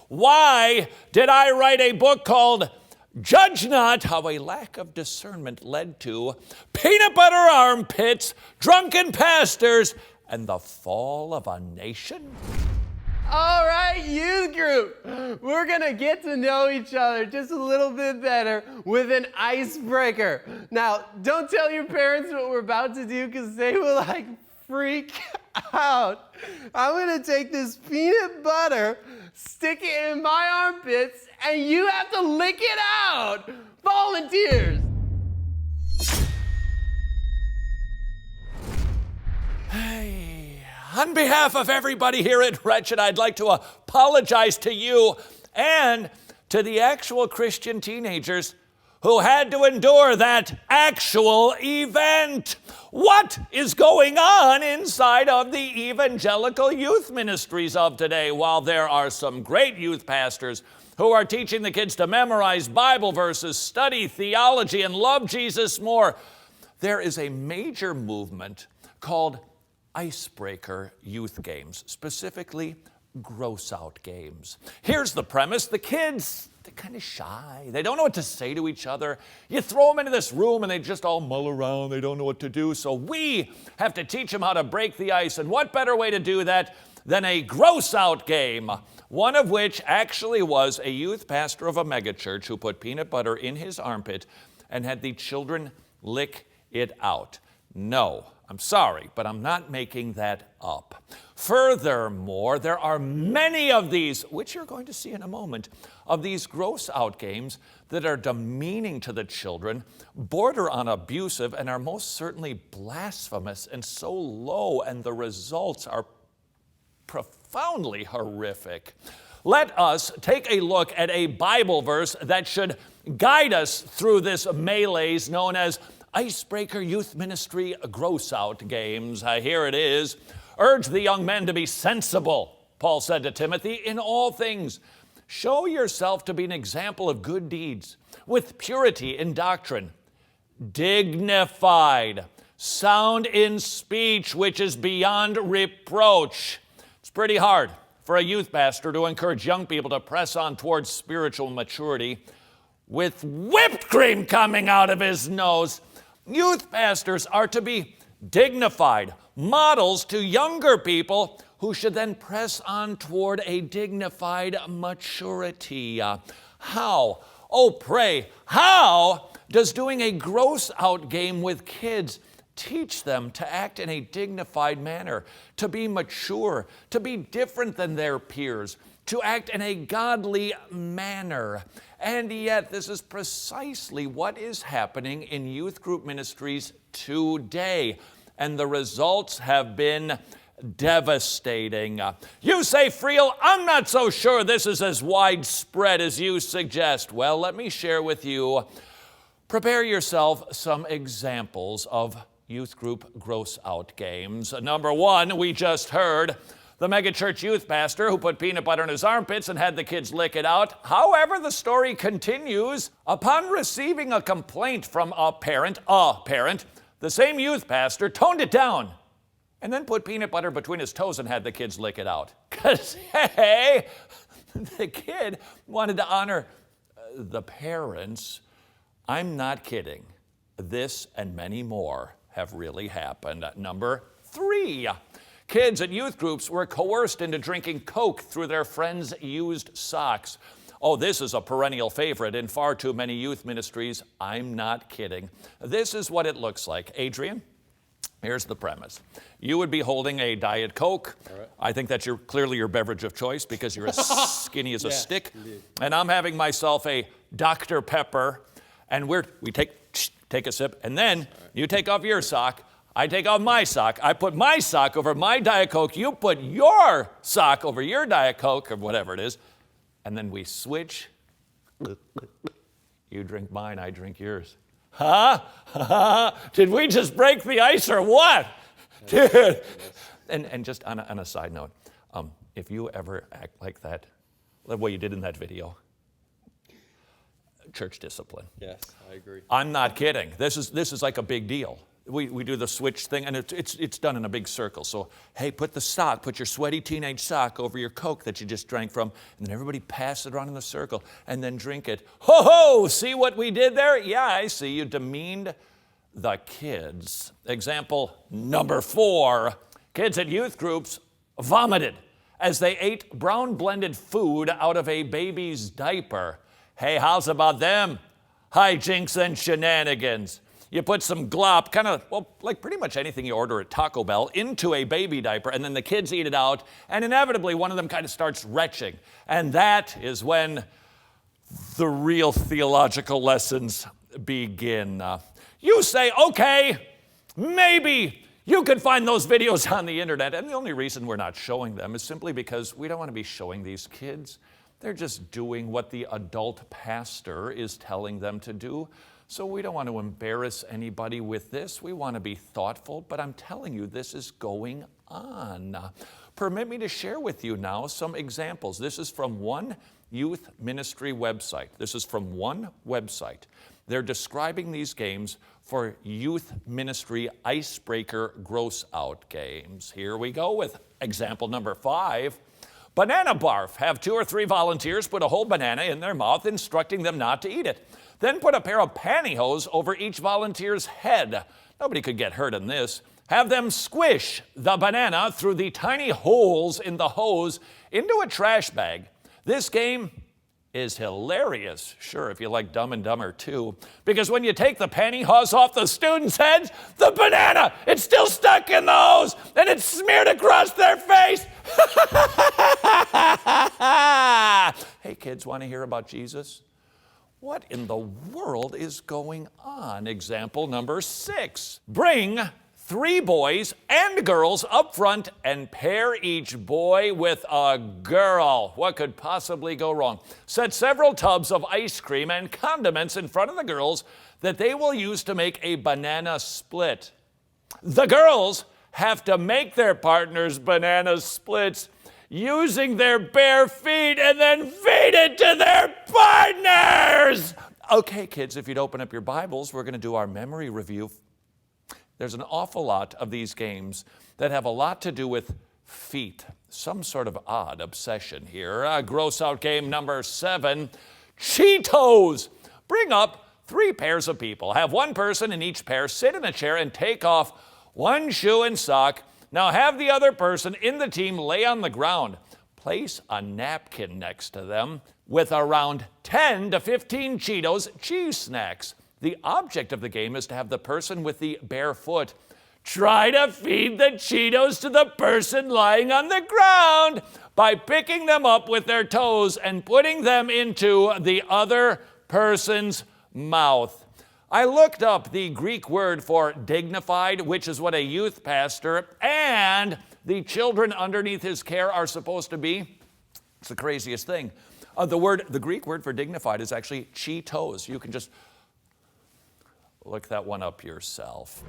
Why did I write a book called Judge Not How a Lack of Discernment Led to Peanut Butter Armpits, Drunken Pastors, and the Fall of a Nation? All right, youth group, we're gonna get to know each other just a little bit better with an icebreaker. Now, don't tell your parents what we're about to do because they will freak out. I'm gonna take this peanut butter, stick it in my armpits, and you have to lick it out. Volunteers. On behalf of everybody here at Wretched, I'd like to apologize to you and to the actual Christian teenagers who had to endure that actual event. What is going on inside of the evangelical youth ministries of today? While there are some great youth pastors who are teaching the kids to memorize Bible verses, study theology, and love Jesus more, there is a major movement called icebreaker youth games, specifically gross out games. Here's the premise. The kids, they're kind of shy. They don't know what to say to each other. You throw them into this room and they just all mull around. They don't know what to do. So we have to teach them how to break the ice. And what better way to do that than a gross out game? One of which actually was a youth pastor of a megachurch who put peanut butter in his armpit and had the children lick it out. No, I'm sorry, but I'm not making that up. Furthermore, there are many of these, which you're going to see in a moment, of these gross out games that are demeaning to the children, border on abusive, and are most certainly blasphemous and so low, and the results are profoundly horrific. Let us take a look at a Bible verse that should guide us through this malaise known as Icebreaker Youth Ministry Gross Out Games. Here it is. Urge the young men to be sensible, Paul said to Timothy, in all things. Show yourself to be an example of good deeds, with purity in doctrine, dignified, sound in speech, which is beyond reproach. It's pretty hard for a youth pastor to encourage young people to press on towards spiritual maturity with whipped cream coming out of his nose. Youth pastors are to be dignified, models to younger people who should then press on toward a dignified maturity. How? Oh, pray, how does doing a gross out game with kids teach them to act in a dignified manner, to be mature, to be different than their peers, to act in a godly manner? And yet, this is precisely what is happening in youth group ministries today. And the results have been devastating. You say, Friel, I'm not so sure this is as widespread as you suggest. Well, let me share with you. Prepare yourself some examples of youth group gross out games. Number one, we just heard the megachurch youth pastor who put peanut butter in his armpits and had the kids lick it out. However, the story continues. Upon receiving a complaint from a parent, the same youth pastor toned it down and then put peanut butter between his toes and had the kids lick it out. Because, hey, the kid wanted to honor the parents. I'm not kidding. This and many more have really happened. Number three. Kids at youth groups were coerced into drinking Coke through their friends' used socks. Oh, this is a perennial favorite in far too many youth ministries. I'm not kidding. This is what it looks like. Adrian, here's the premise. You would be holding a Diet Coke. Right. I think that's clearly your beverage of choice because you're as skinny as a stick. Indeed. And I'm having myself a Dr. Pepper. And we take a sip, and then you take off your sock. I take off my sock. I put my sock over my Diet Coke. You put your sock over your Diet Coke, or whatever it is. And then we switch. You drink mine, I drink yours. Huh? Did we just break the ice or what? Dude. And just on a side note, if you ever act like that, the way you did in that video, church discipline. Yes, I agree. I'm not kidding. This is like a big deal. we do the switch thing, and it's done in a big circle. So, hey, put your sweaty teenage sock over your Coke that you just drank from, and then everybody pass it around in the circle, and then drink it. Ho-ho! See what we did there? Yeah, I see. You demeaned the kids. Example number 4. Kids at youth groups vomited as they ate brown blended food out of a baby's diaper. Hey, how's about them hijinks and shenanigans? You put some glop, kind of, well, like pretty much anything you order at Taco Bell, into a baby diaper, and then the kids eat it out, and inevitably one of them kind of starts retching. And that is when the real theological lessons begin. You say, okay, maybe you could find those videos on the internet, and the only reason we're not showing them is simply because we don't want to be showing these kids. They're just doing what the adult pastor is telling them to do. So we don't want to embarrass anybody with this. We want to be thoughtful, but I'm telling you, this is going on. Permit me to share with you now some examples. This is from one youth ministry website. This is from one website. They're describing these games for youth ministry icebreaker gross out games. Here we go with example number 5. Banana barf. Have 2 or 3 volunteers put a whole banana in their mouth, instructing them not to eat it. Then put a pair of pantyhose over each volunteer's head. Nobody could get hurt in this. Have them squish the banana through the tiny holes in the hose into a trash bag. This game is hilarious. Sure, if you like Dumb and Dumber too. Because when you take the pantyhose off the students' heads, the banana, it's still stuck in the hose and it's smeared across their face. Hey kids, want to hear about Jesus? What in the world is going on? Example number 6. Bring 3 boys and girls up front and pair each boy with a girl. What could possibly go wrong? Set several tubs of ice cream and condiments in front of the girls that they will use to make a banana split. The girls have to make their partners' banana splits using their bare feet and then feed it to their partners. Okay, kids, if you'd open up your Bibles, we're going to do our memory review. There's an awful lot of these games that have a lot to do with feet. Some sort of odd obsession here. Gross out game number 7, Cheetos. Bring up 3 pairs of people. Have one person in each pair sit in a chair and take off one shoe and sock. Now have the other person in the team lay on the ground. Place a napkin next to them with around 10 to 15 Cheetos cheese snacks. The object of the game is to have the person with the bare foot try to feed the Cheetos to the person lying on the ground by picking them up with their toes and putting them into the other person's mouth. I looked up the Greek word for dignified, which is what a youth pastor and the children underneath his care are supposed to be. It's the craziest thing. The Greek word for dignified is actually Cheetos. You can just look that one up yourself.